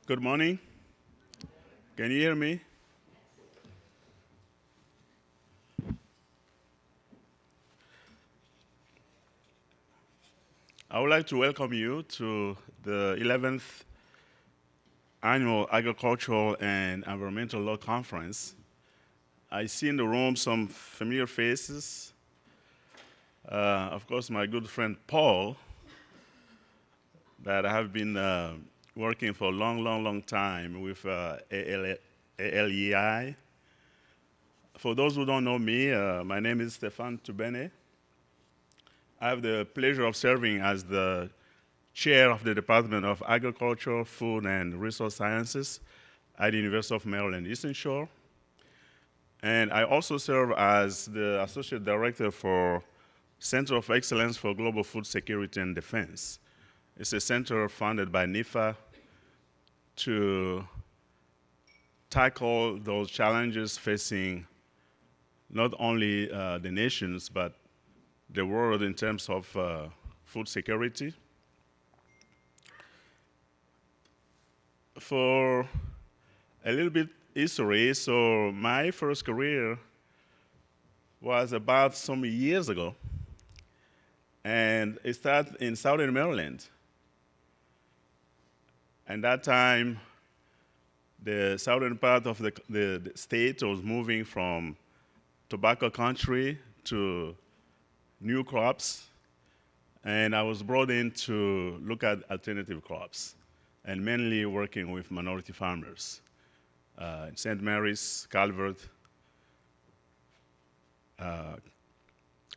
Good morning. Can you hear me? I would like to welcome you to the 11th Annual Agricultural and Environmental Law Conference. I see in the room some familiar faces. Of course, my good friend Paul, that I have been working for a long time with ALEI. For those who don't know me, my name is Stéphane Toubene. I have the pleasure of serving as the chair of the Department of Agriculture, Food, and Resource Sciences at the University of Maryland Eastern Shore. And I also serve as the associate director for Center of Excellence for Global Food Security and Defense. It's a center funded by NIFA to tackle those challenges facing not only the nations, but the world in terms of food security. For a little bit history, so my first career was about some years ago, and it started in southern Maryland. And that time, the southern part of the state was moving from tobacco country to new crops, and I was brought in to look at alternative crops, and mainly working with minority farmers. In St. Mary's, Calvert,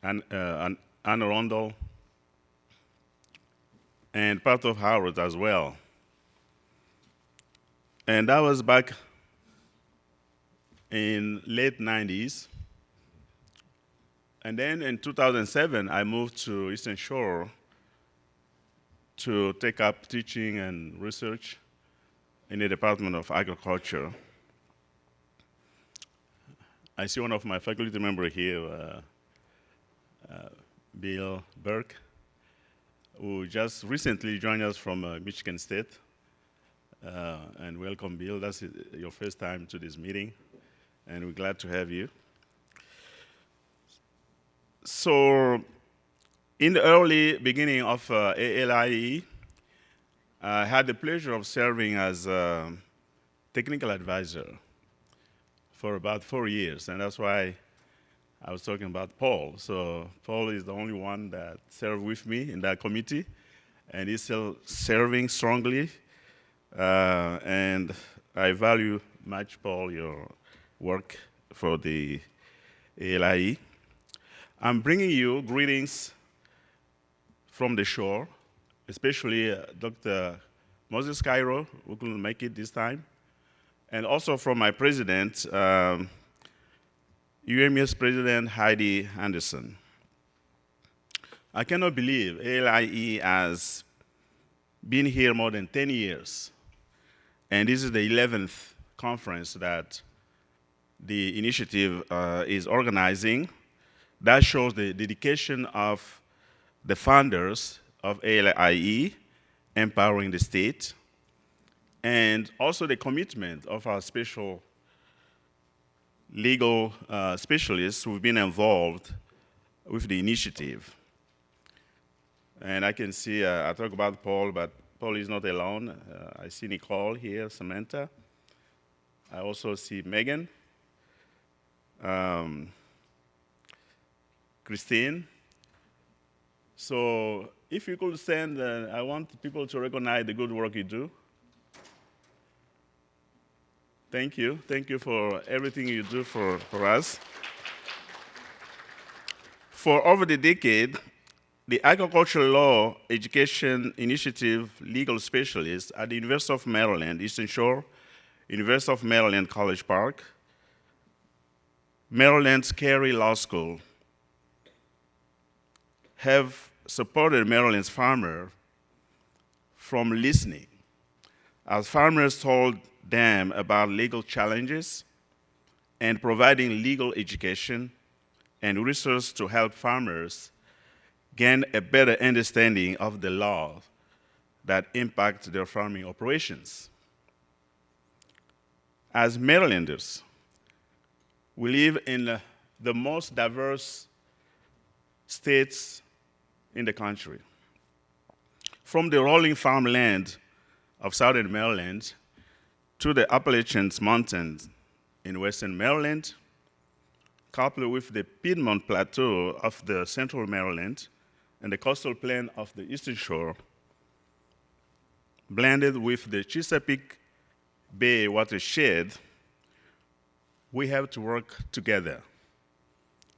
Anne Arundel, and part of Howard as well. And that was back in late 90s. And then in 2007, I moved to Eastern Shore to take up teaching and research in the Department of Agriculture. I see one of my faculty members here, Bill Burke, who just recently joined us from Michigan State. And welcome, Bill. That's your first time to this meeting, and we're glad to have you. So, in the early beginning of ALIE, I had the pleasure of serving as a technical advisor for about 4 years, and that's why I was talking about Paul. So Paul is the only one that served with me in that committee, and he's still serving strongly, and I value much, Paul, your work for the ALIE. I'm bringing you greetings from the shore, especially Dr. Moses Cairo, who couldn't make it this time, and also from my president, UMS President Heidi Anderson. I cannot believe ALIE has been here more than 10 years, and this is the 11th conference that the initiative is organizing. That shows the dedication of the founders of ALIE, empowering the state, and also the commitment of our special legal specialists who've been involved with the initiative. And I can see, I talk about Paul, but Paul is not alone. I see Nicole here, Samantha. I also see Megan. Christine. So if you could stand, I want people to recognize the good work you do. Thank you. Thank you for everything you do for us. For over the decade, the Agricultural Law Education Initiative legal specialist at the University of Maryland, Eastern Shore, University of Maryland, College Park, Maryland's Carey Law School, have supported Maryland's farmers from listening, as farmers told them about legal challenges and providing legal education and research to help farmers gain a better understanding of the law that impact their farming operations. As Marylanders, we live in the most diverse states in the country. From the rolling farmland of southern Maryland to the Appalachian Mountains in western Maryland, coupled with the Piedmont Plateau of the central Maryland and the coastal plain of the eastern shore, blended with the Chesapeake Bay watershed, we have to work together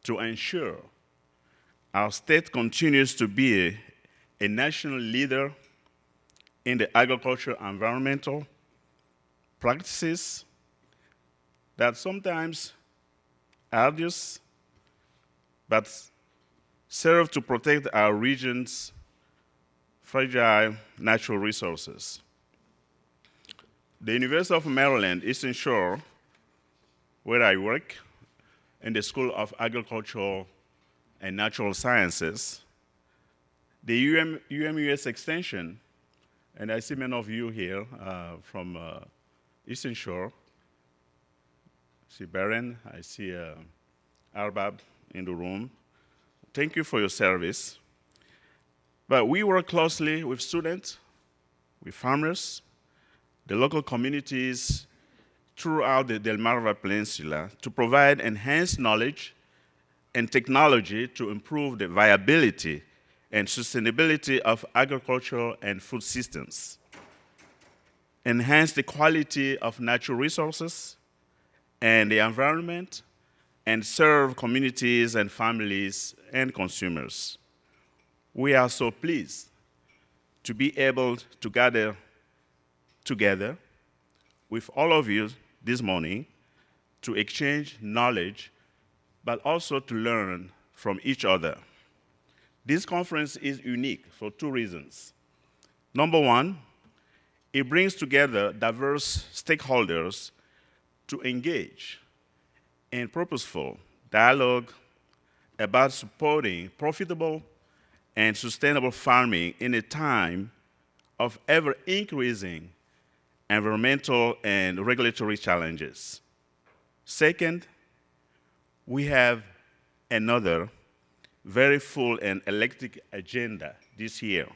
to ensure our state continues to be a national leader in the agricultural environmental practices that sometimes arduous, but serve to protect our region's fragile natural resources. The University of Maryland Eastern Shore, where I work, in the School of Agricultural and Natural Sciences, the UMUS Extension, and I see many of you here from Eastern Shore. I see Baron, I see Arbab in the room. Thank you for your service. But we work closely with students, with farmers, the local communities throughout the Delmarva Peninsula to provide enhanced knowledge and technology to improve the viability and sustainability of agricultural and food systems, enhance the quality of natural resources and the environment, and serve communities and families and consumers. We are so pleased to be able to gather together with all of you this morning to exchange knowledge, but also to learn from each other. This conference is unique for two reasons. Number one, it brings together diverse stakeholders to engage in purposeful dialogue about supporting profitable and sustainable farming in a time of ever-increasing environmental and regulatory challenges. Second, we have another very full and eclectic agenda this year.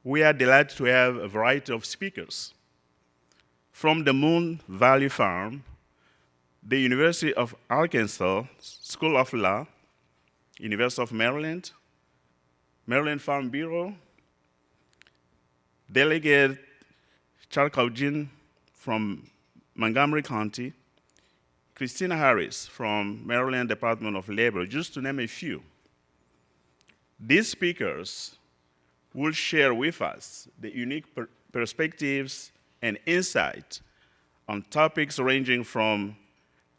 We are delighted to have a variety of speakers. From the Moon Valley Farm, the University of Arkansas School of Law, University of Maryland, Maryland Farm Bureau, Delegate Charkaujin from Montgomery County, Christina Harris from Maryland Department of Labor, just to name a few. These speakers will share with us the unique perspectives and insight on topics ranging from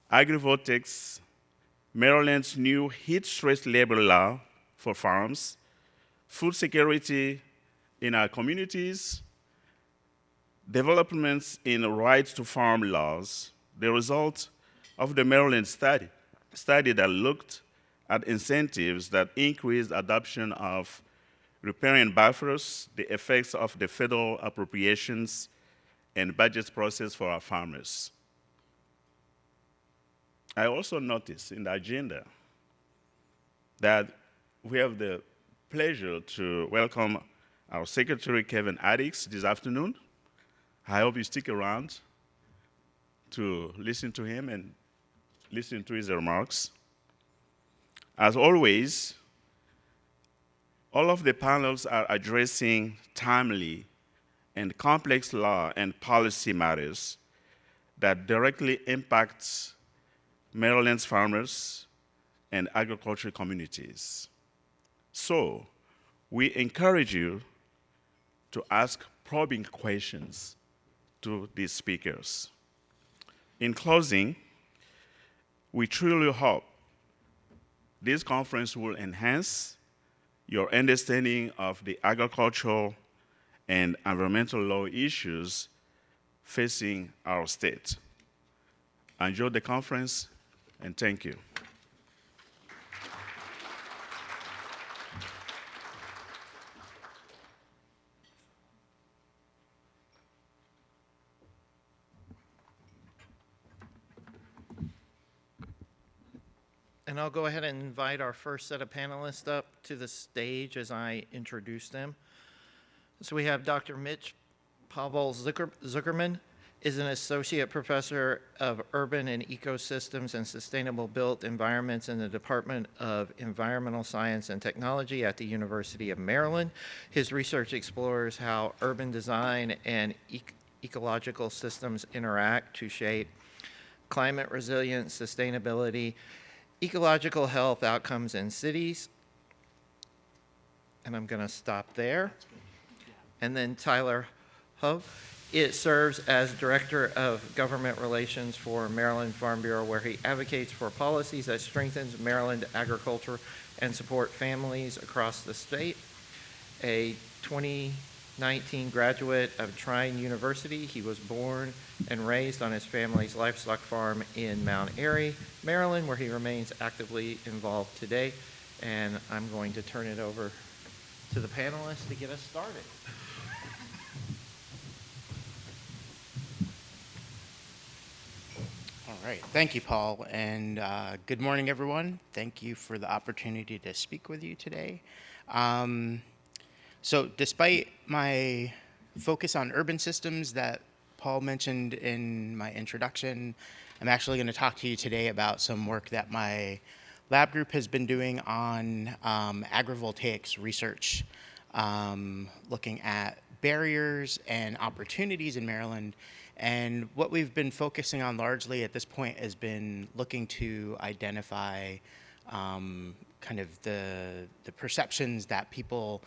agrivoltaics, Maryland's new heat-stressed labor law for farms, food security in our communities, developments in rights to farm laws, the result of the Maryland study that looked at incentives that increased adoption of riparian buffers, the effects of the federal appropriations and budget process for our farmers. I also noticed in the agenda that we have the pleasure to welcome our Secretary, Kevin Addix, this afternoon. I hope you stick around to listen to him and listen to his remarks. As always, all of the panels are addressing timely and complex law and policy matters that directly impact Maryland's farmers and agricultural communities. So, we encourage you to ask probing questions to these speakers. In closing, we truly hope this conference will enhance your understanding of the agricultural and environmental law issues facing our state. Enjoy the conference, and thank you. And I'll go ahead and invite our first set of panelists up to the stage as I introduce them. So we have Dr. Mitch Pavel Zuckerman is an associate professor of urban and ecosystems and sustainable built environments in the Department of Environmental Science and Technology at the University of Maryland. His research explores how urban design and ecological systems interact to shape climate resilience, sustainability, ecological health outcomes in cities. And I'm going to stop there. And then Tyler Hove. It serves as Director of Government Relations for Maryland Farm Bureau, where he advocates for policies that strengthens Maryland agriculture and support families across the state. A 2019 graduate of Trine University, he was born and raised on his family's livestock farm in Mount Airy, Maryland, where he remains actively involved today. And I'm going to turn it over to the panelists to get us started. All right, thank you, Paul, and good morning, everyone. Thank you for the opportunity to speak with you today. So despite my focus on urban systems that Paul mentioned in my introduction, I'm actually going to talk to you today about some work that my lab group has been doing on agrivoltaics research, looking at barriers and opportunities in Maryland. And what we've been focusing on largely at this point has been looking to identify kind of the perceptions that people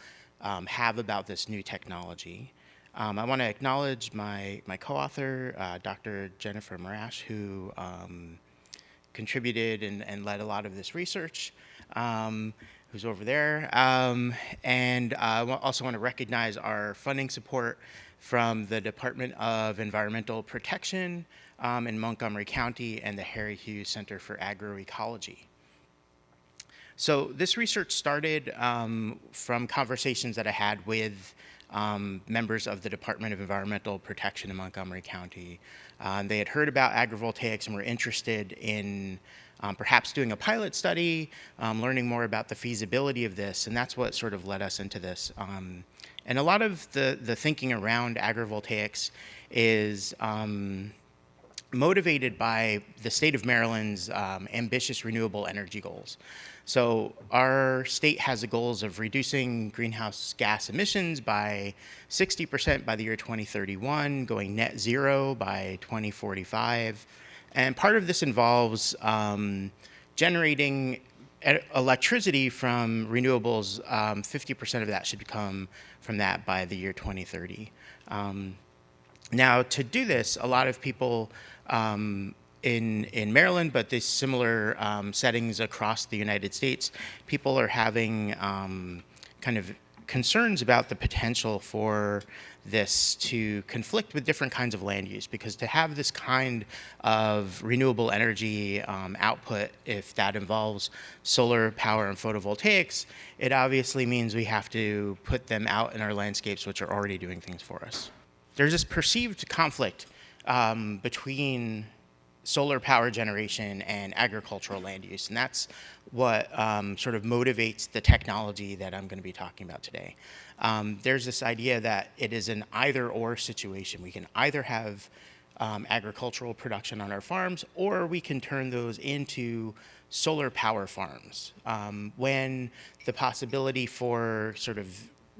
have about this new technology. I want to acknowledge my co-author, Dr. Jennifer Marash, who contributed and led a lot of this research, who's over there. And I also want to recognize our funding support from the Department of Environmental Protection in Montgomery County and the Harry Hughes Center for Agroecology. So this research started from conversations that I had with members of the Department of Environmental Protection in Montgomery County. They had heard about agrivoltaics and were interested in perhaps doing a pilot study, learning more about the feasibility of this, and that's what sort of led us into this. And a lot of the thinking around agrivoltaics is motivated by the state of Maryland's ambitious renewable energy goals. So our state has the goals of reducing greenhouse gas emissions by 60% by the year 2031, going net zero by 2045. And part of this involves generating electricity from renewables. 50% of that should come from that by the year 2030. Now, to do this, a lot of people in Maryland, but there's similar settings across the United States, people are having kind of concerns about the potential for this to conflict with different kinds of land use, because to have this kind of renewable energy output, if that involves solar power and photovoltaics, it obviously means we have to put them out in our landscapes, which are already doing things for us. There's this perceived conflict between solar power generation and agricultural land use, and that's what sort of motivates the technology that I'm going to be talking about today. There's this idea that it is an either-or situation. We can either have agricultural production on our farms, or we can turn those into solar power farms. When the possibility for sort of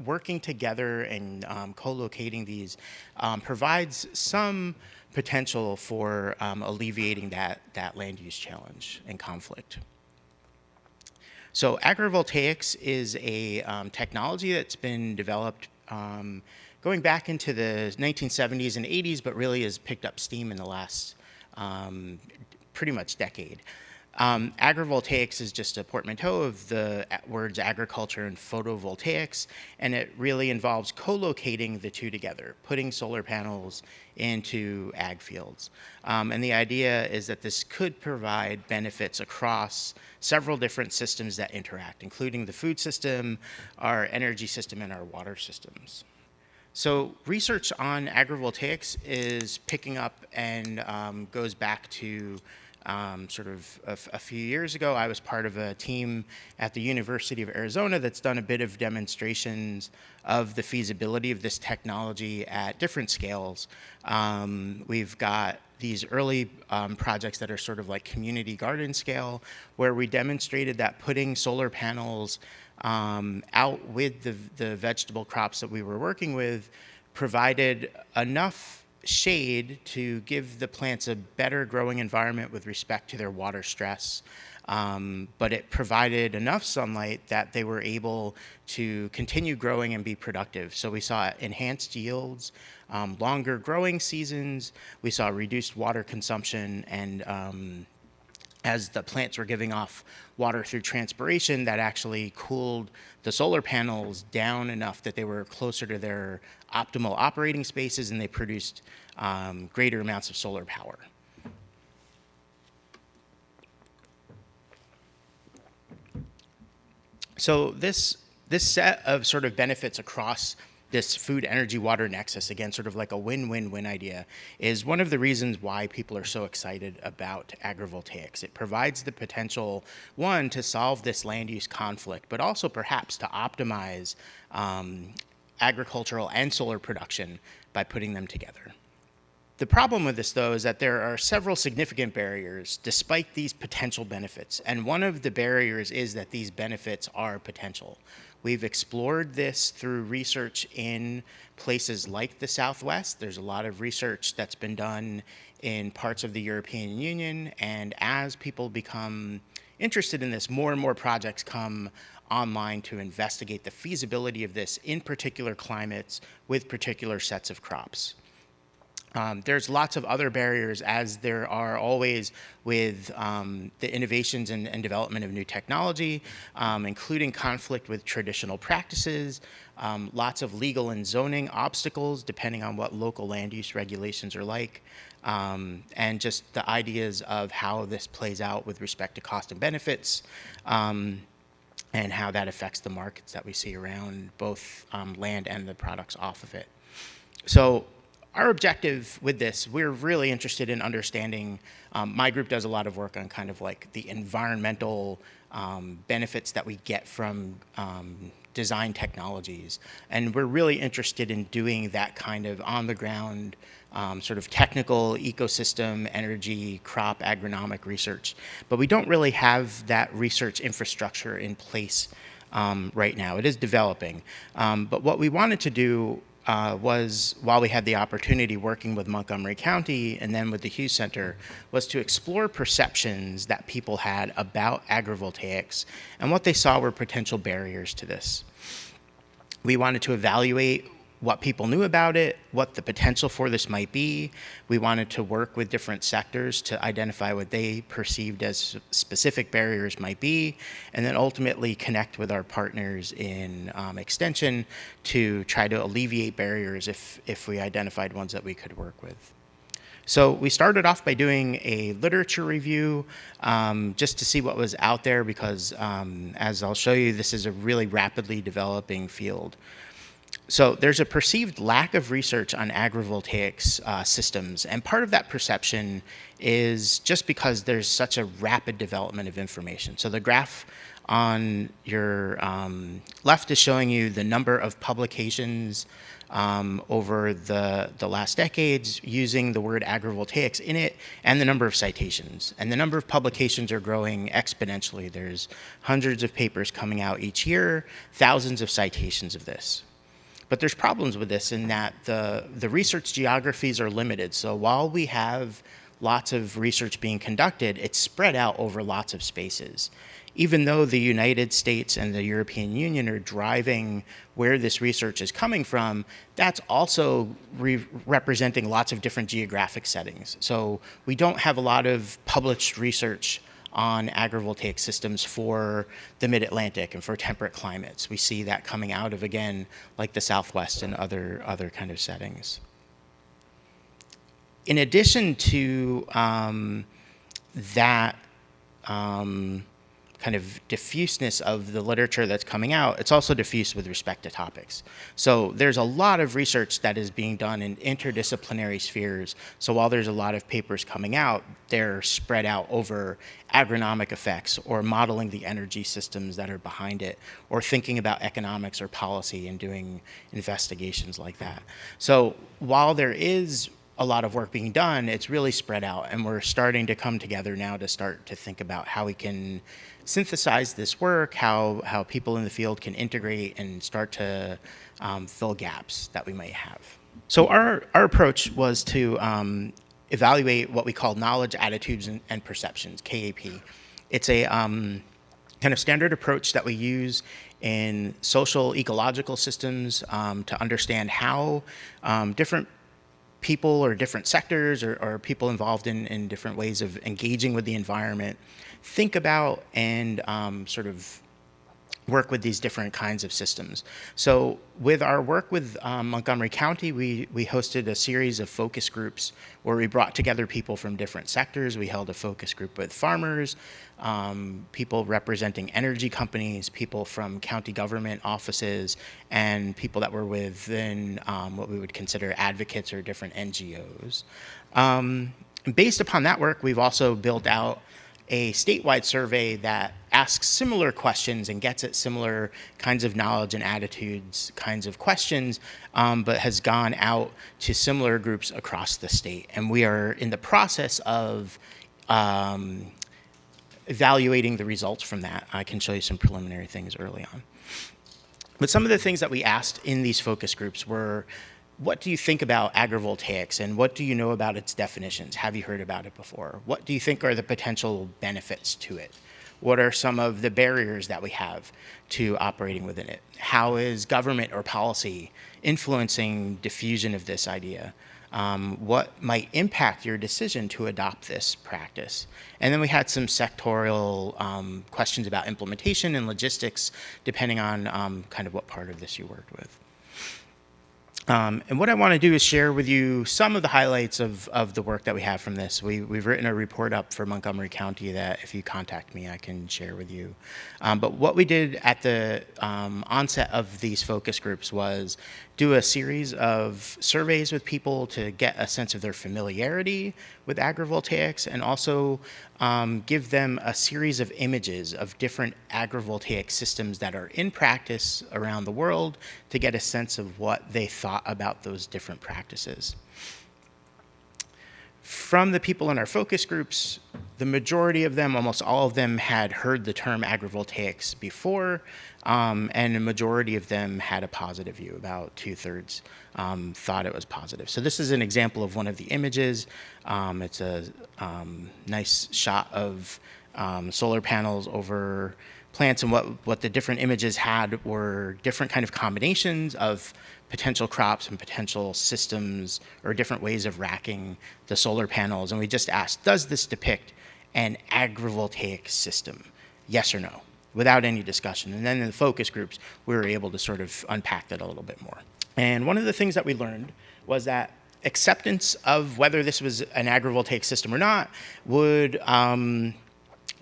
working together and co-locating these provides some potential for alleviating that land use challenge and conflict. So agrivoltaics is a technology that's been developed going back into the 1970s and 80s, but really has picked up steam in the last pretty much decade. Agrivoltaics is just a portmanteau of the words agriculture and photovoltaics, and it really involves co-locating the two together, putting solar panels into ag fields. And the idea is that this could provide benefits across several different systems that interact, including the food system, our energy system, and our water systems. So research on agrivoltaics is picking up and goes back to sort of a few years ago, I was part of a team at the University of Arizona that's done a bit of demonstrations of the feasibility of this technology at different scales. We've got these early projects that are sort of like community garden scale, where we demonstrated that putting solar panels out with the vegetable crops that we were working with provided enough shade to give the plants a better growing environment with respect to their water stress. But it provided enough sunlight that they were able to continue growing and be productive. So we saw enhanced yields, longer growing seasons, we saw reduced water consumption, and as the plants were giving off water through transpiration, that actually cooled the solar panels down enough that they were closer to their optimal operating spaces, and they produced greater amounts of solar power. So this set of sort of benefits across this food, energy, water nexus, again, sort of like a win-win-win idea, is one of the reasons why people are so excited about agrivoltaics. It provides the potential, one, to solve this land use conflict, but also perhaps to optimize agricultural and solar production by putting them together. The problem with this, though, is that there are several significant barriers despite these potential benefits. And one of the barriers is that these benefits are potential. We've explored this through research in places like the Southwest. There's a lot of research that's been done in parts of the European Union. And as people become interested in this, more and more projects come online to investigate the feasibility of this in particular climates with particular sets of crops. There's lots of other barriers, as there are always with the innovations and development of new technology, including conflict with traditional practices, lots of legal and zoning obstacles depending on what local land use regulations are like, and just the ideas of how this plays out with respect to cost and benefits, and how that affects the markets that we see around both land and the products off of it. So our objective with this, we're really interested in understanding, my group does a lot of work on kind of like the environmental benefits that we get from design technologies. And we're really interested in doing that kind of on the ground, sort of technical ecosystem, energy, crop, agronomic research. But we don't really have that research infrastructure in place right now. It is developing. But what we wanted to do was, while we had the opportunity working with Montgomery County and then with the Hughes Center, was to explore perceptions that people had about agrivoltaics and what they saw were potential barriers to this. We wanted to evaluate what people knew about it, what the potential for this might be. We wanted to work with different sectors to identify what they perceived as specific barriers might be, and then ultimately connect with our partners in extension to try to alleviate barriers if we identified ones that we could work with. So we started off by doing a literature review just to see what was out there, because as I'll show you, this is a really rapidly developing field. So there's a perceived lack of research on agrivoltaics systems, and part of that perception is just because there's such a rapid development of information. So the graph on your left is showing you the number of publications over the last decades using the word agrivoltaics in it, and the number of citations. And the number of publications are growing exponentially. There's hundreds of papers coming out each year, thousands of citations of this. But there's problems with this in that the research geographies are limited. So while we have lots of research being conducted, it's spread out over lots of spaces. Even though the United States and the European Union are driving where this research is coming from, that's also representing lots of different geographic settings. So we don't have a lot of published research on agrivoltaic systems for the mid-Atlantic and for temperate climates. We see that coming out of, again, like the Southwest and other kind of settings. In addition to that kind of diffuseness of the literature that's coming out, it's also diffuse with respect to topics. So there's a lot of research that is being done in interdisciplinary spheres. So while there's a lot of papers coming out, they're spread out over agronomic effects or modeling the energy systems that are behind it or thinking about economics or policy and doing investigations like that. So while there is a lot of work being done, it's really spread out, and we're starting to come together now to start to think about how we can synthesize this work, how people in the field can integrate and start to fill gaps that we might have. So our approach was to evaluate what we call knowledge, attitudes, and perceptions, KAP. It's a kind of standard approach that we use in social ecological systems to understand how different people or different sectors or people involved in different ways of engaging with the environment think about and sort of work with these different kinds of systems. So with our work with Montgomery County, we hosted a series of focus groups where we brought together people from different sectors. We held a focus group with farmers, people representing energy companies, people from county government offices, and people that were within what we would consider advocates or different NGOs. Based upon that work, we've also built out a statewide survey that asks similar questions and gets at similar kinds of knowledge and attitudes kinds of questions, but has gone out to similar groups across the state. And we are in the process of evaluating the results from that. I can show you some preliminary things early on. But some of the things that we asked in these focus groups were, what do you think about agrivoltaics, and what do you know about its definitions? Have you heard about it before? What do you think are the potential benefits to it? What are some of the barriers that we have to operating within it? How is government or policy influencing diffusion of this idea? What might impact your decision to adopt this practice? And then we had some sectorial questions about implementation and logistics, depending on kind of what part of this you worked with. And what I want to do is share with you some of the highlights of the work that we have from this. We've written a report up for Montgomery County that if you contact me, I can share with you. But what we did at the onset of these focus groups was do a series of surveys with people to get a sense of their familiarity with agrivoltaics, and also give them a series of images of different agrivoltaic systems that are in practice around the world to get a sense of what they thought about those different practices. From the people in our focus groups, the majority of them, almost all of them, had heard the term agrivoltaics before, and a majority of them had a positive view. About 2/3 thought it was positive. So this is an example of one of the images. It's a nice shot of solar panels over plants, and what the different images had were different kind of combinations of potential crops and potential systems or different ways of racking the solar panels. And we just asked, does this depict an agrivoltaic system? Yes or no, without any discussion. And then in the focus groups, we were able to sort of unpack that a little bit more. And one of the things that we learned was that acceptance of whether this was an agrivoltaic system or not would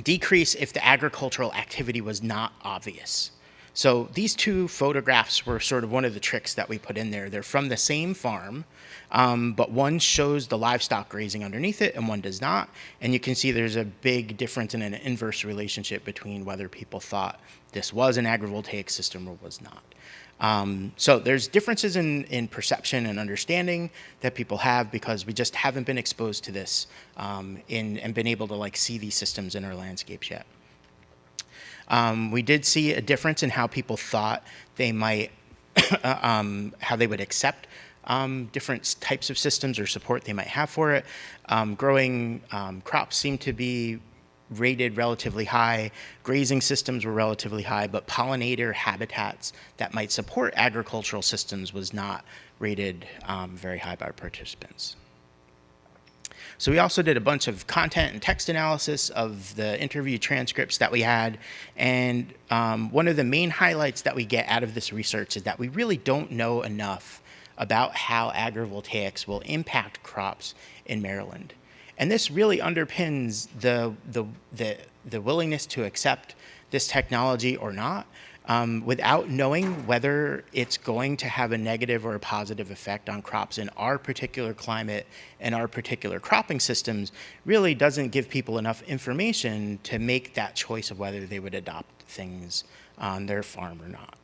decrease if the agricultural activity was not obvious. So these two photographs were sort of one of the tricks that we put in there. They're from the same farm, but one shows the livestock grazing underneath it and one does not. And you can see there's a big difference in an inverse relationship between whether people thought this was an agrivoltaic system or was not. So there's differences in perception and understanding that people have because we just haven't been exposed to this and been able to like see these systems in our landscapes yet. We did see a difference in how people thought they might, how they would accept different types of systems or support they might have for it. Growing crops seem to be rated relatively high. Grazing systems were relatively high, but pollinator habitats that might support agricultural systems was not rated very high by participants. So we also did a bunch of content and text analysis of the interview transcripts that we had. And one of the main highlights that we get out of this research is that we really don't know enough about how agrivoltaics will impact crops in Maryland. And this really underpins the willingness to accept this technology or not, without knowing whether it's going to have a negative or a positive effect on crops in our particular climate and our particular cropping systems, really doesn't give people enough information to make that choice of whether they would adopt things on their farm or not.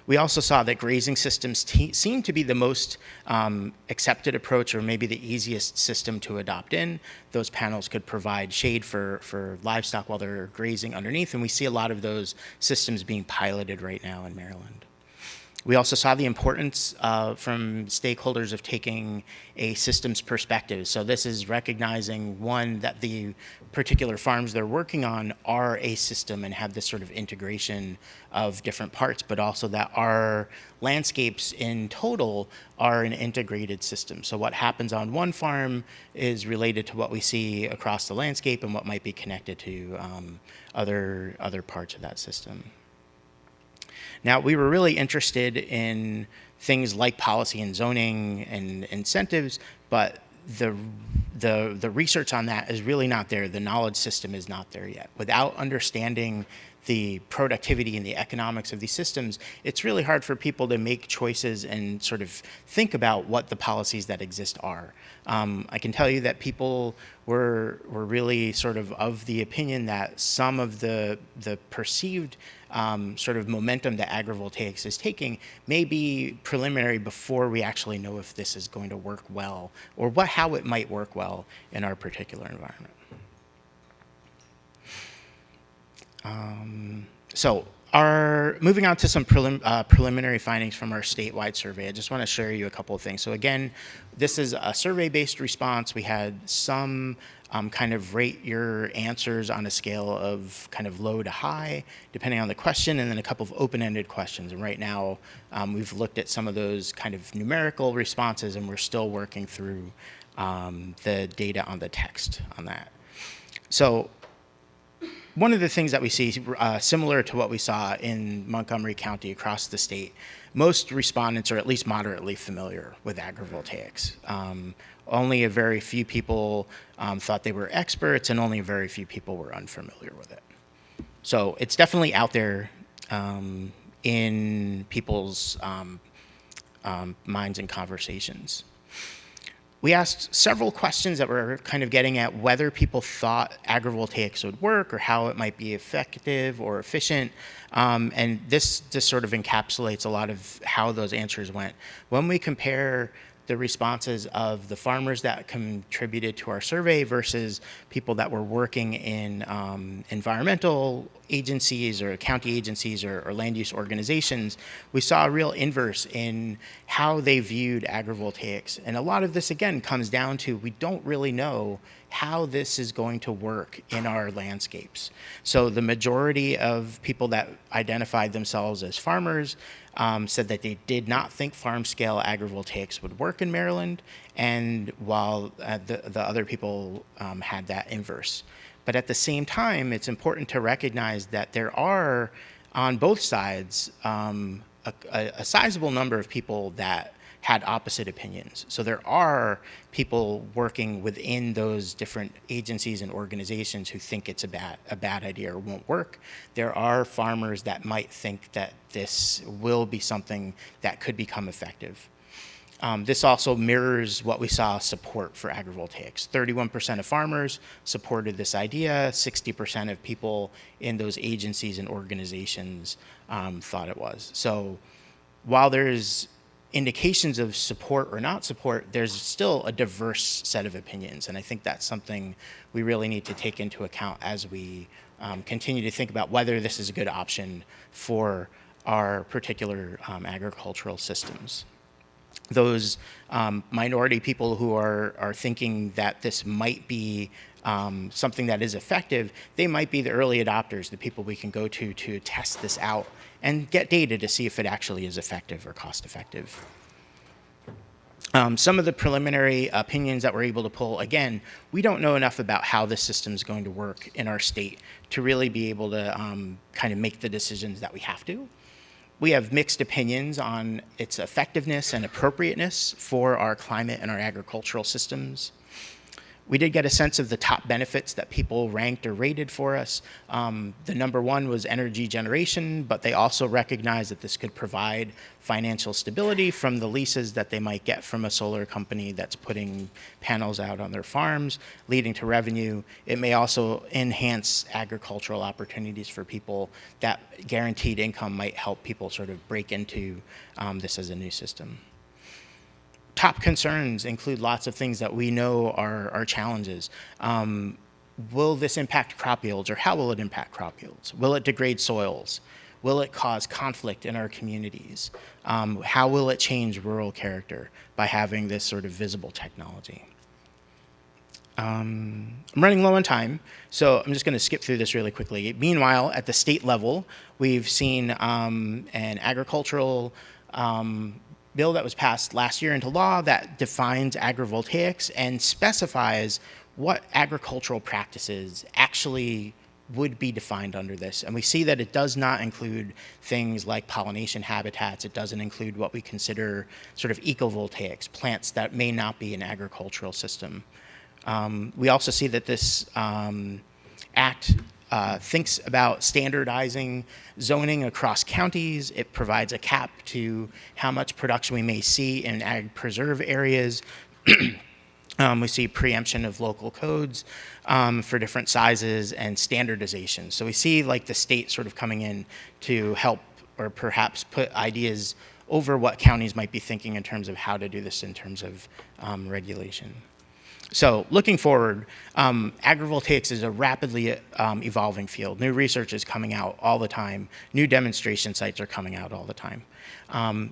We also saw that grazing systems seem to be the most accepted approach, or maybe the easiest system to adopt in. Those panels could provide shade for livestock while they're grazing underneath, and we see a lot of those systems being piloted right now in Maryland. We also saw the importance from stakeholders of taking a systems perspective. So this is recognizing, one, that the particular farms they're working on are a system and have this sort of integration of different parts, but also that our landscapes in total are an integrated system. So what happens on one farm is related to what we see across the landscape and what might be connected to other parts of that system. Now, we were really interested in things like policy and zoning and incentives, but the research on that is really not there. The knowledge system is not there yet. Without understanding the productivity and the economics of these systems, it's really hard for people to make choices and sort of think about what the policies that exist are. I can tell you that people were really sort of the opinion that some of the perceived sort of momentum that agrivoltaics is taking may be preliminary before we actually know if this is going to work well, or how it might work well in our particular environment. So moving on to some preliminary findings from our statewide survey, I just want to share you a couple of things. So again, this is a survey-based response. We had some kind of rate your answers on a scale of kind of low to high, depending on the question, and then a couple of open-ended questions. And right now, we've looked at some of those kind of numerical responses, and we're still working through the data on the text on that. So one of the things that we see, similar to what we saw in Montgomery County across the state, most respondents are at least moderately familiar with agrivoltaics. Only a very few people thought they were experts, and only a very few people were unfamiliar with it. So it's definitely out there in people's minds and conversations. We asked several questions that were kind of getting at whether people thought agrivoltaics would work or how it might be effective or efficient. And this sort of encapsulates a lot of how those answers went. When we compare the responses of the farmers that contributed to our survey versus people that were working in environmental agencies or county agencies or land use organizations, we saw a real inverse in how they viewed agrivoltaics. And a lot of this, again, comes down to we don't really know how this is going to work in our landscapes. So the majority of people that identified themselves as farmers said that they did not think farm-scale agrivoltaics would work in Maryland, and while the other people had that inverse. But at the same time, it's important to recognize that there are, on both sides, a sizable number of people that had opposite opinions. So there are people working within those different agencies and organizations who think it's a bad idea or won't work. There are farmers that might think that this will be something that could become effective. This also mirrors what we saw support for agrivoltaics. 31% of farmers supported this idea. 60% of people in those agencies and organizations thought it was. So while there's indications of support or not support, there's still a diverse set of opinions. And I think that's something we really need to take into account as we continue to think about whether this is a good option for our particular agricultural systems. Those minority people who are thinking that this might be something that is effective, they might be the early adopters, the people we can go to test this out and get data to see if it actually is effective or cost effective. Some of the preliminary opinions that we're able to pull, again, we don't know enough about how this system is going to work in our state to really be able to kind of make the decisions that we have to. We have mixed opinions on its effectiveness and appropriateness for our climate and our agricultural systems. We did get a sense of the top benefits that people ranked or rated for us. The number one was energy generation, but they also recognized that this could provide financial stability from the leases that they might get from a solar company that's putting panels out on their farms, leading to revenue. It may also enhance agricultural opportunities for people. That guaranteed income might help people sort of break into this as a new system. Top concerns include lots of things that we know are challenges. Will this impact crop yields, or how will it impact crop yields? Will it degrade soils? Will it cause conflict in our communities? How will it change rural character by having this sort of visible technology? I'm running low on time, so I'm just going to skip through this really quickly. Meanwhile, at the state level, we've seen an agricultural bill that was passed last year into law that defines agrivoltaics and specifies what agricultural practices actually would be defined under this. And we see that it does not include things like pollination habitats. It doesn't include what we consider sort of ecovoltaics, plants that may not be an agricultural system. We also see that this act thinks about standardizing zoning across counties. It provides a cap to how much production we may see in ag preserve areas. We see preemption of local codes for different sizes and standardization. So we see like the state sort of coming in to help or perhaps put ideas over what counties might be thinking in terms of how to do this in terms of regulation. So looking forward, agrivoltaics is a rapidly evolving field. New research is coming out all the time. New demonstration sites are coming out all the time.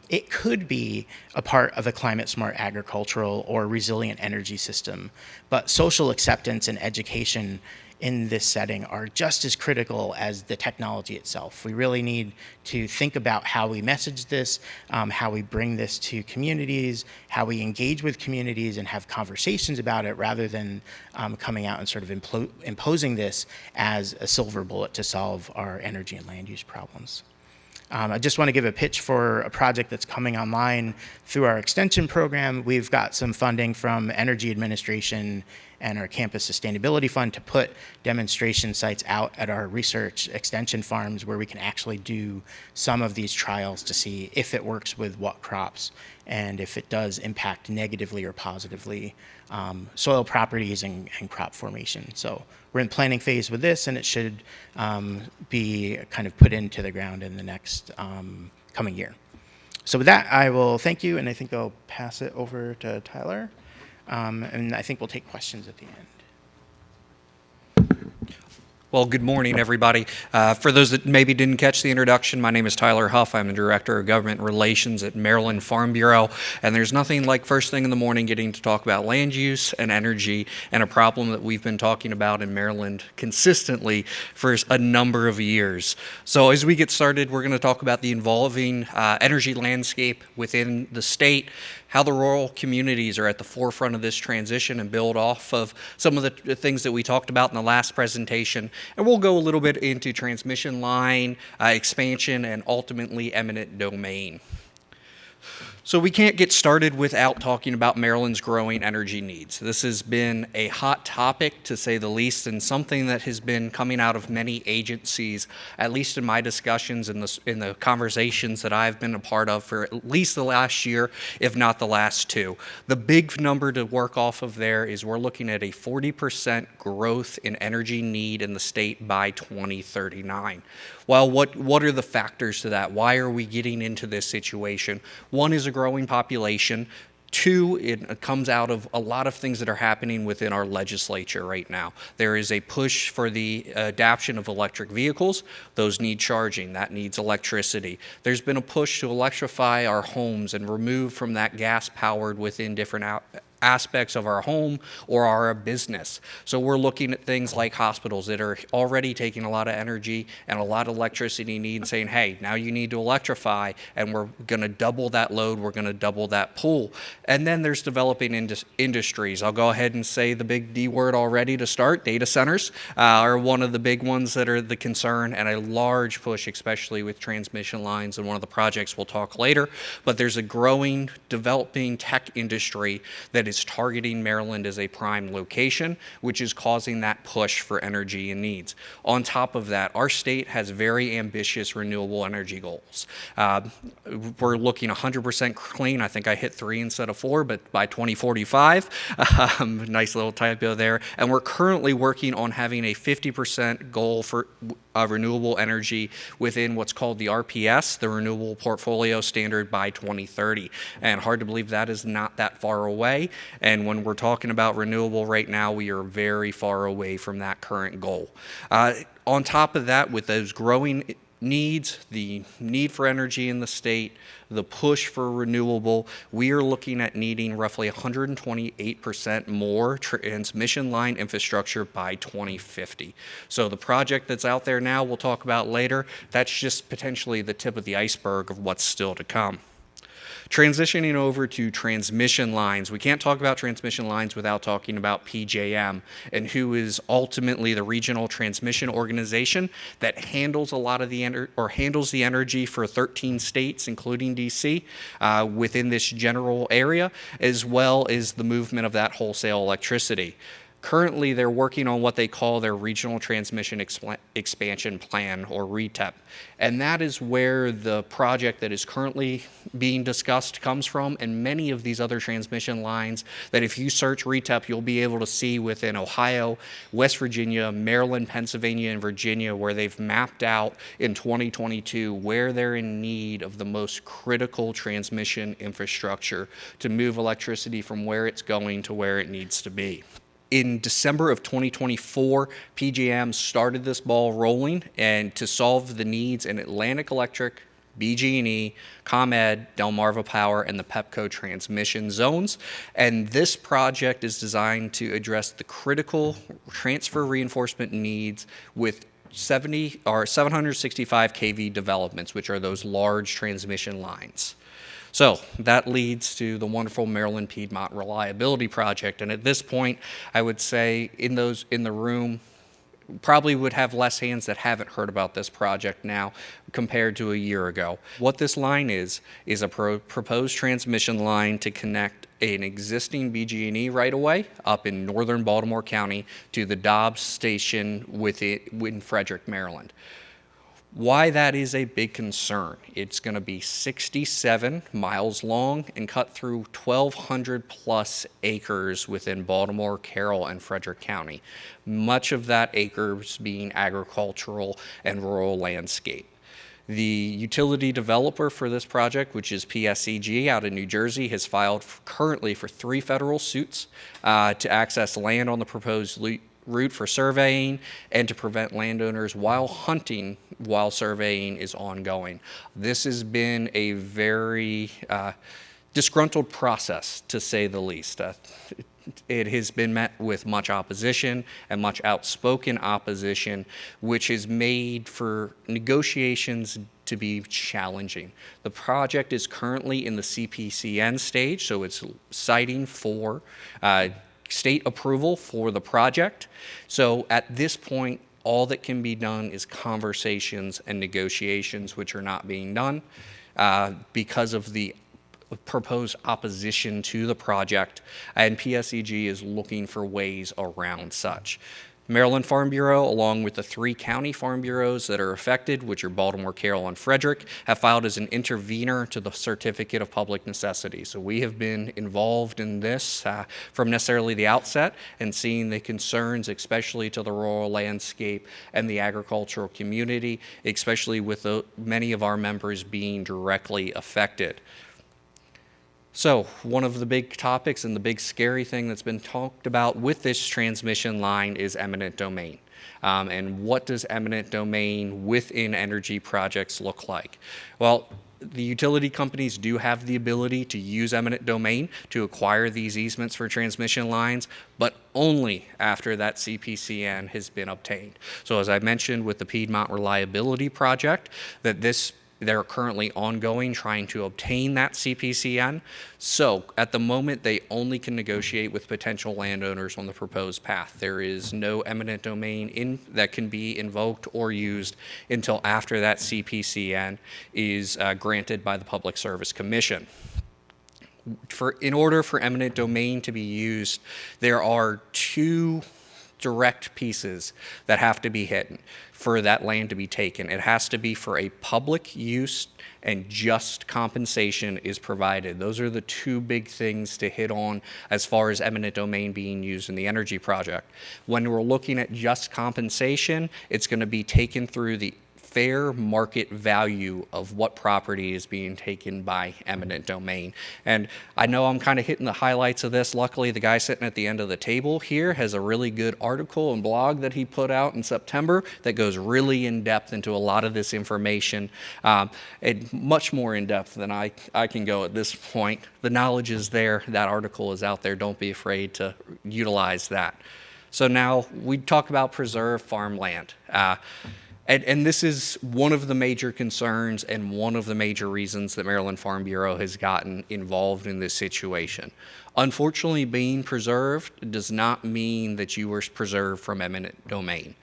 It could be a part of a climate-smart agricultural or resilient energy system, but social acceptance and education in this setting are just as critical as the technology itself. We really need to think about how we message this, how we bring this to communities, how we engage with communities and have conversations about it rather than coming out and sort of imposing this as a silver bullet to solve our energy and land use problems. I just want to give a pitch for a project that's coming online through our extension program. We've got some funding from Energy Administration and our Campus Sustainability Fund to put demonstration sites out at our research extension farms where we can actually do some of these trials to see if it works with what crops and if it does impact negatively or positively soil properties and crop formation. So we're in planning phase with this, and it should be kind of put into the ground in the next coming year. So with that, I will thank you, and I think I'll pass it over to Tyler. And I think we'll take questions at the end. Well, good morning, everybody. For those that maybe didn't catch the introduction, my name is Tyler Huff. I'm the Director of Government Relations at Maryland Farm Bureau, and there's nothing like first thing in the morning getting to talk about land use and energy and a problem that we've been talking about in Maryland consistently for a number of years. So as we get started, we're going to talk about the evolving energy landscape within the state, how the rural communities are at the forefront of this transition and build off of some of the things that we talked about in the last presentation. And we'll go a little bit into transmission line, expansion, and ultimately eminent domain. So we can't get started without talking about Maryland's growing energy needs. This has been a hot topic, to say the least, and something that has been coming out of many agencies, at least in my discussions and in the conversations that I've been a part of for at least the last year, if not the last two. The big number to work off of there is we're looking at a 40% growth in energy need in the state by 2039. Well, what are the factors to that? Why are we getting into this situation? One is a growing population. Two, it comes out of a lot of things that are happening within our legislature right now. There is a push for the adoption of electric vehicles. Those need charging. That needs electricity. There's been a push to electrify our homes and remove from that gas-powered within different aspects of our home or our business. So we're looking at things like hospitals that are already taking a lot of energy and a lot of electricity need and saying, hey, now you need to electrify, and we're going to double that load, we're going to double that pool. And then there's developing industries. I'll go ahead and say the big D word already to start. Data centers are one of the big ones that are the concern, and a large push, especially with transmission lines, and one of the projects we'll talk later. But there's a growing, developing tech industry that is targeting Maryland as a prime location, which is causing that push for energy and needs. On top of that, our state has very ambitious renewable energy goals. We're looking 100% clean. I think I hit 3 instead of 4, but by 2045, nice little typo there. And we're currently working on having a 50% goal for renewable energy within what's called the RPS, the Renewable Portfolio Standard, by 2030. And hard to believe that is not that far away. And when we're talking about renewable right now, we are very far away from that current goal. On top of that, with those growing needs, the need for energy in the state, the push for renewable, we are looking at needing roughly 128% more transmission line infrastructure by 2050. So the project that's out there now, we'll talk about later, that's just potentially the tip of the iceberg of what's still to come. Transitioning over to transmission lines, we can't talk about transmission lines without talking about PJM, and who is ultimately the regional transmission organization that handles a lot of the handles the energy for 13 states, including DC, within this general area, as well as the movement of that wholesale electricity. Currently, they're working on what they call their Regional Transmission Expansion Plan, or RTEP. And that is where the project that is currently being discussed comes from, and many of these other transmission lines that if you search RTEP, you'll be able to see within Ohio, West Virginia, Maryland, Pennsylvania, and Virginia, where they've mapped out in 2022 where they're in need of the most critical transmission infrastructure to move electricity from where it's going to where it needs to be. In December of 2024, PJM started this ball rolling, and to solve the needs in Atlantic Electric, BG&E, ComEd, Delmarva Power, and the PEPCO transmission zones. And this project is designed to address the critical transfer reinforcement needs with 765 kV developments, which are those large transmission lines. So that leads to the wonderful Maryland Piedmont Reliability Project. And at this point, I would say in the room, probably would have less hands that haven't heard about this project now compared to a year ago. What this line is a proposed transmission line to connect an existing BG&E right-of-way up in northern Baltimore County to the Dobbs Station in Frederick, Maryland. Why that is a big concern. It's going to be 67 miles long and cut through 1,200 plus acres within Baltimore, Carroll, and Frederick County. Much of that acres being agricultural and rural landscape. The utility developer for this project, which is PSEG out in New Jersey, has filed currently for 3 federal suits to access land on the proposed route for surveying and to prevent landowners while hunting while surveying is ongoing. This has been a very disgruntled process, to say the least. It has been met with much opposition and much outspoken opposition, which has made for negotiations to be challenging. The project is currently in the CPCN stage, so it's citing for state approval for the project. So at this point, all that can be done is conversations and negotiations, which are not being done because of the proposed opposition to the project, and PSEG is looking for ways around such. Maryland Farm Bureau, along with the 3 county farm bureaus that are affected, which are Baltimore, Carroll, and Frederick, have filed as an intervener to the Certificate of Public Necessity. So we have been involved in this from necessarily the outset and seeing the concerns, especially to the rural landscape and the agricultural community, especially with many of our members being directly affected. So one of the big topics and the big scary thing that's been talked about with this transmission line is eminent domain. And what does eminent domain within energy projects look like? Well, the utility companies do have the ability to use eminent domain to acquire these easements for transmission lines, but only after that CPCN has been obtained. So as I mentioned with the Piedmont Reliability Project, they're currently ongoing trying to obtain that CPCN. So at the moment, they only can negotiate with potential landowners on the proposed path. There is no eminent domain that can be invoked or used until after that CPCN is granted by the Public Service Commission. In order for eminent domain to be used, there are two direct pieces that have to be hit for that land to be taken. It has to be for a public use and just compensation is provided. Those are the two big things to hit on as far as eminent domain being used in the energy project. When we're looking at just compensation, it's going to be taken through the fair market value of what property is being taken by eminent domain. And I know I'm kind of hitting the highlights of this. Luckily, the guy sitting at the end of the table here has a really good article and blog that he put out in September that goes really in depth into a lot of this information, and much more in depth than I can go at this point. The knowledge is there. That article is out there. Don't be afraid to utilize that. So now we talk about preserved farmland. And this is one of the major concerns and one of the major reasons that Maryland Farm Bureau has gotten involved in this situation. Unfortunately, being preserved does not mean that you were preserved from eminent domain.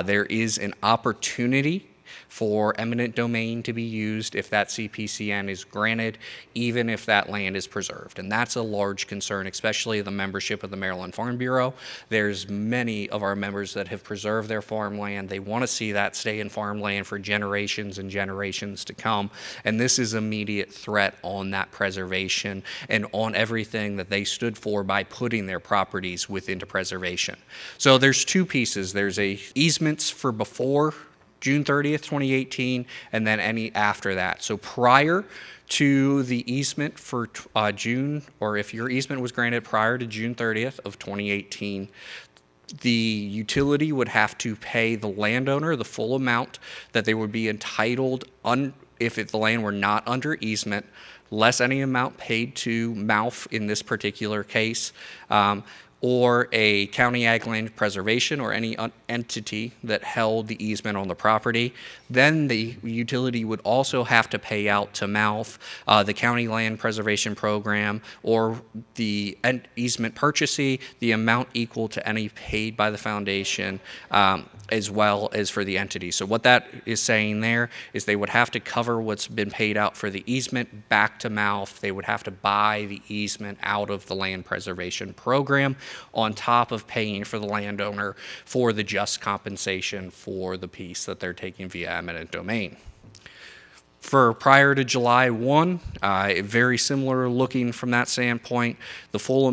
There is an opportunity for eminent domain to be used if that CPCN is granted, even if that land is preserved. And that's a large concern, especially the membership of the Maryland Farm Bureau. There's many of our members that have preserved their farmland. They want to see that stay in farmland for generations and generations to come. And this is immediate threat on that preservation and on everything that they stood for by putting their properties within preservation. So there's two pieces. There's easements for before June 30th, 2018, and then any after that. So prior to the easement for June, or if your easement was granted prior to June 30th of 2018, the utility would have to pay the landowner the full amount that they would be entitled if the land were not under easement, less any amount paid to MALF in this particular case, or a county ag land preservation or any entity that held the easement on the property. Then the utility would also have to pay out to MALF, the county land preservation program, or the easement purchasee, the amount equal to any paid by the foundation, as well as for the entity. So what that is saying there is they would have to cover what's been paid out for the easement back to MALF. They would have to buy the easement out of the land preservation program on top of paying for the landowner for the just compensation for the piece that they're taking via eminent domain. For prior to July 1, very similar looking from that standpoint. The full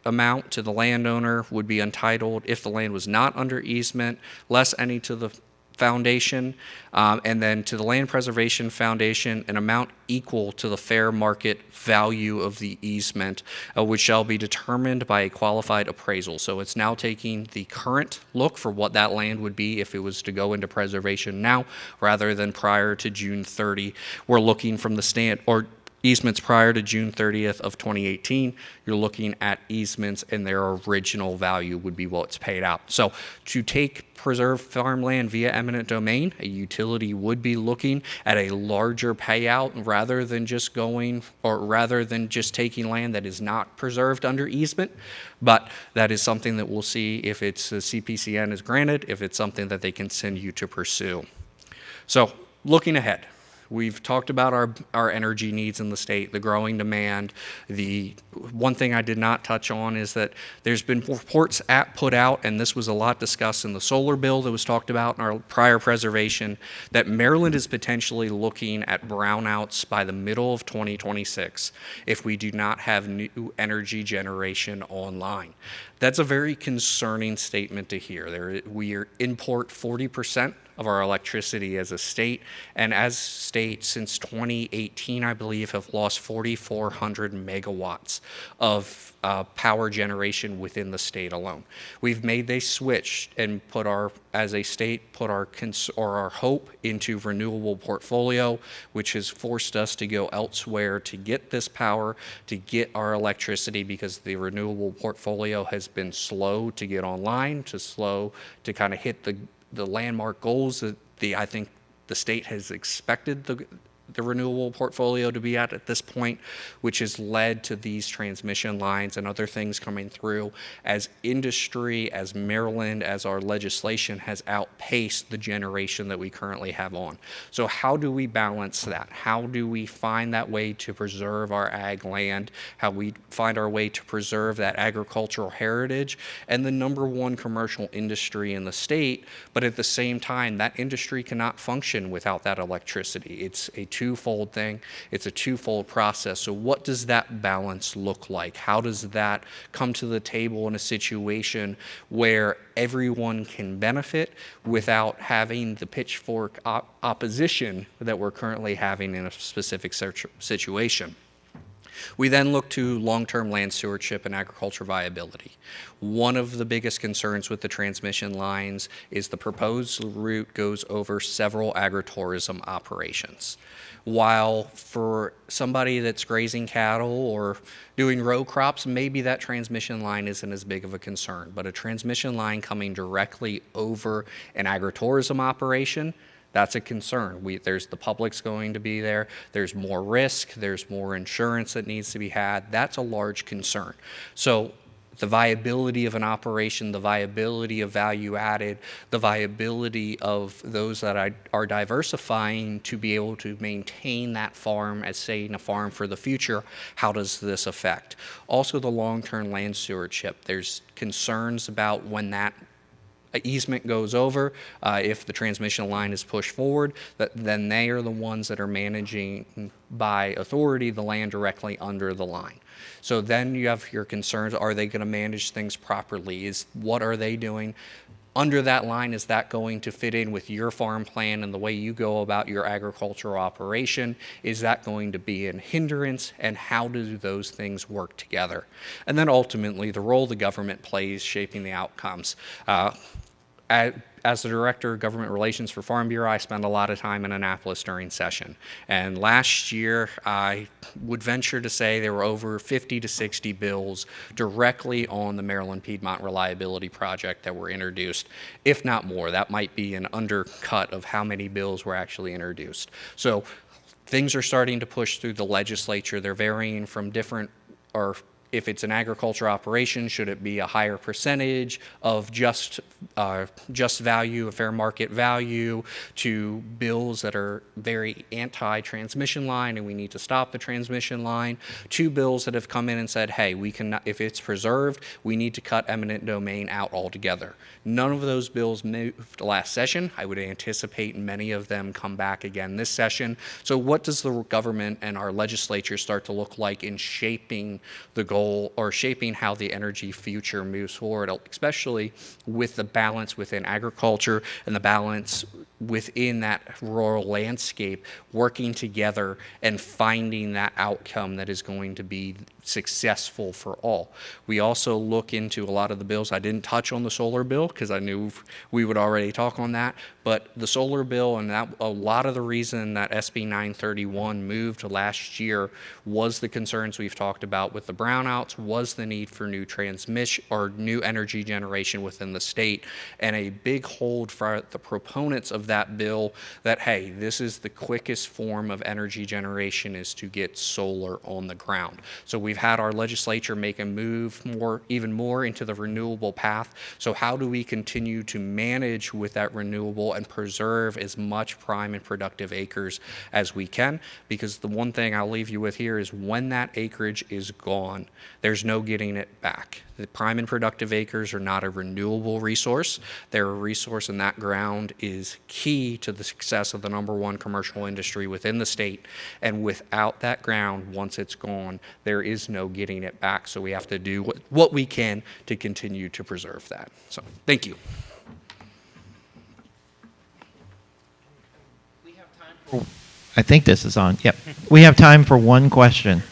amount to the landowner would be entitled if the land was not under easement, less any to the foundation, and then to the Land Preservation Foundation, an amount equal to the fair market value of the easement, which shall be determined by a qualified appraisal. So it's now taking the current look for what that land would be if it was to go into preservation now, rather than prior to June 30. We're looking from the easements prior to June 30th of 2018, you're looking at easements and their original value would be what's paid out. So to take preserved farmland via eminent domain, a utility would be looking at a larger payout rather than just taking land that is not preserved under easement. But that is something that we'll see if it's a CPCN is granted, if it's something that they continue to pursue. So looking ahead, we've talked about our energy needs in the state, the growing demand. The one thing I did not touch on is that there's been reports put out, and this was a lot discussed in the solar bill that was talked about in our prior preservation, that Maryland is potentially looking at brownouts by the middle of 2026 if we do not have new energy generation online. That's a very concerning statement to hear. We import 40% of our electricity as a state, and as states since 2018, I believe, have lost 4,400 megawatts of power generation within the state alone. We've made this switch and as a state, put our hope into renewable portfolio, which has forced us to go elsewhere to get this power, to get our electricity, because the renewable portfolio has been slow to get online, slow to kind of hit the landmark goals that I think the state has expected the renewable portfolio to be at this point, which has led to these transmission lines and other things coming through as industry, as Maryland, as our legislation has outpaced the generation that we currently have on. So how do we balance that? How do we find that way to preserve our ag land? How we find our way to preserve that agricultural heritage and the #1 commercial industry in the state, but at the same time, that industry cannot function without that electricity. It's a twofold thing. It's a twofold process. So what does that balance look like? How does that come to the table in a situation where everyone can benefit without having the pitchfork opposition that we're currently having in a specific situation? We then look to long-term land stewardship and agriculture viability. One of the biggest concerns with the transmission lines is the proposed route goes over several agritourism operations. While for somebody that's grazing cattle or doing row crops, maybe that transmission line isn't as big of a concern, but a transmission line coming directly over an agritourism operation, that's a concern. There's the public's going to be there. There's more risk. There's more insurance that needs to be had. That's a large concern. So the viability of an operation, the viability of value added, the viability of those that are diversifying to be able to maintain that farm as saying a farm for the future, how does this affect? Also the long-term land stewardship. There's concerns about when that easement goes over, if the transmission line is pushed forward, then they are the ones that are managing by authority the land directly under the line. So then you have your concerns, are they going to manage things properly? What are they doing? Under that line, is that going to fit in with your farm plan and the way you go about your agricultural operation? Is that going to be a hindrance? And how do those things work together? And then ultimately, the role the government plays shaping the outcomes. As the Director of Government Relations for Farm Bureau, I spend a lot of time in Annapolis during session. And last year, I would venture to say there were over 50 to 60 bills directly on the Maryland Piedmont Reliability Project that were introduced, if not more. That might be an undercut of how many bills were actually introduced. So things are starting to push through the legislature. They're varying from different, or if it's an agriculture operation, should it be a higher percentage of just value, a fair market value, to bills that are very anti-transmission line and we need to stop the transmission line, to bills that have come in and said, hey, we can, if it's preserved, we need to cut eminent domain out altogether. None of those bills moved last session. I would anticipate many of them come back again this session. So what does the government and our legislature start to look like in shaping the goal or shaping how the energy future moves forward, especially with the balance within agriculture and the balance within that rural landscape, working together and finding that outcome that is going to be successful for all. We also look into a lot of the bills. I didn't touch on the solar bill because I knew we would already talk on that, but the solar bill and that a lot of the reason that SB 931 moved last year was the concerns we've talked about with the brownouts, was the need for new transmission or new energy generation within the state, and a big hold for the proponents of that bill that, hey, this is the quickest form of energy generation is to get solar on the ground. So we've had our legislature make a move even more into the renewable path. So how do we continue to manage with that renewable and preserve as much prime and productive acres as we can? Because the one thing I'll leave you with here is when that acreage is gone, there's no getting it back. The prime and productive acres are not a renewable resource. They're a resource, and that ground is key to the success of the #1 commercial industry within the state. And without that ground, once it's gone, there is no getting it back. So we have to do what we can to continue to preserve that. So thank you. We have time for I think this is on. Yep. We have time for one question.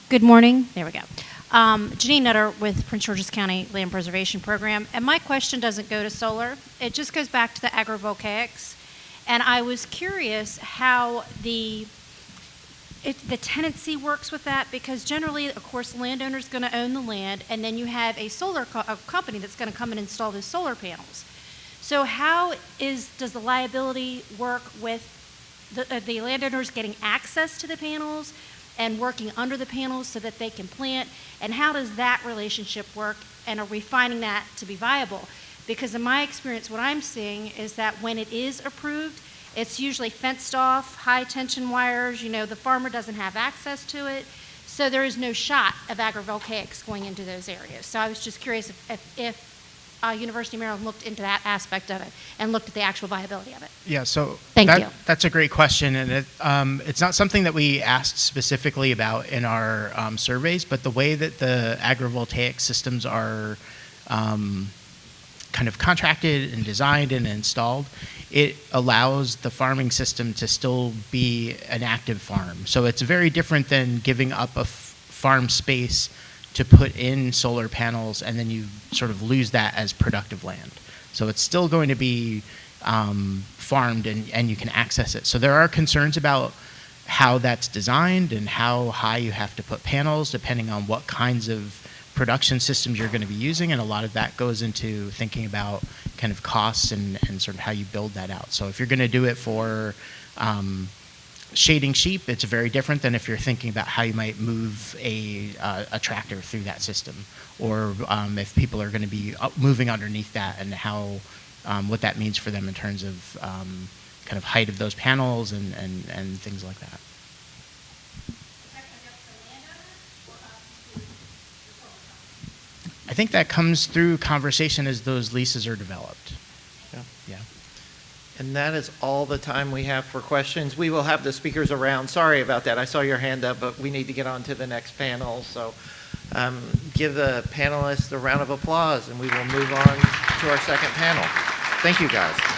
Good morning. There we go. Janine Nutter with Prince George's County Land Preservation Program. And my question doesn't go to solar. It just goes back to the agrivoltaics. And I was curious how the tenancy works with that, because generally, of course, the landowner's going to own the land, and then you have a solar company that's going to come and install those solar panels. So how does the liability work with the landowners getting access to the panels and working under the panels so that they can plant? And how does that relationship work? And are we finding that to be viable? Because in my experience, what I'm seeing is that when it is approved, it's usually fenced off, high tension wires, the farmer doesn't have access to it. So there is no shot of agrivoltaics going into those areas. So I was just curious if University of Maryland looked into that aspect of it and looked at the actual viability of it. Yeah, so Thank you. That's a great question, and it's not something that we asked specifically about in our surveys, but the way that the agrivoltaic systems are kind of contracted and designed and installed, it allows the farming system to still be an active farm. So it's very different than giving up a farm space to put in solar panels and then you sort of lose that as productive land. So it's still going to be farmed and you can access it. So there are concerns about how that's designed and how high you have to put panels depending on what kinds of production systems you're going to be using, and a lot of that goes into thinking about kind of costs and sort of how you build that out. So if you're going to do it for shading sheep, it's very different than if you're thinking about how you might move a tractor through that system, or if people are going to be moving underneath that and how what that means for them in terms of kind of height of those panels and things like that. I think that comes through conversation as those leases are developed. Yeah. And that is all the time we have for questions. We will have the speakers around. Sorry about that. I saw your hand up, but we need to get on to the next panel. So give the panelists a round of applause, and we will move on to our second panel. Thank you, guys.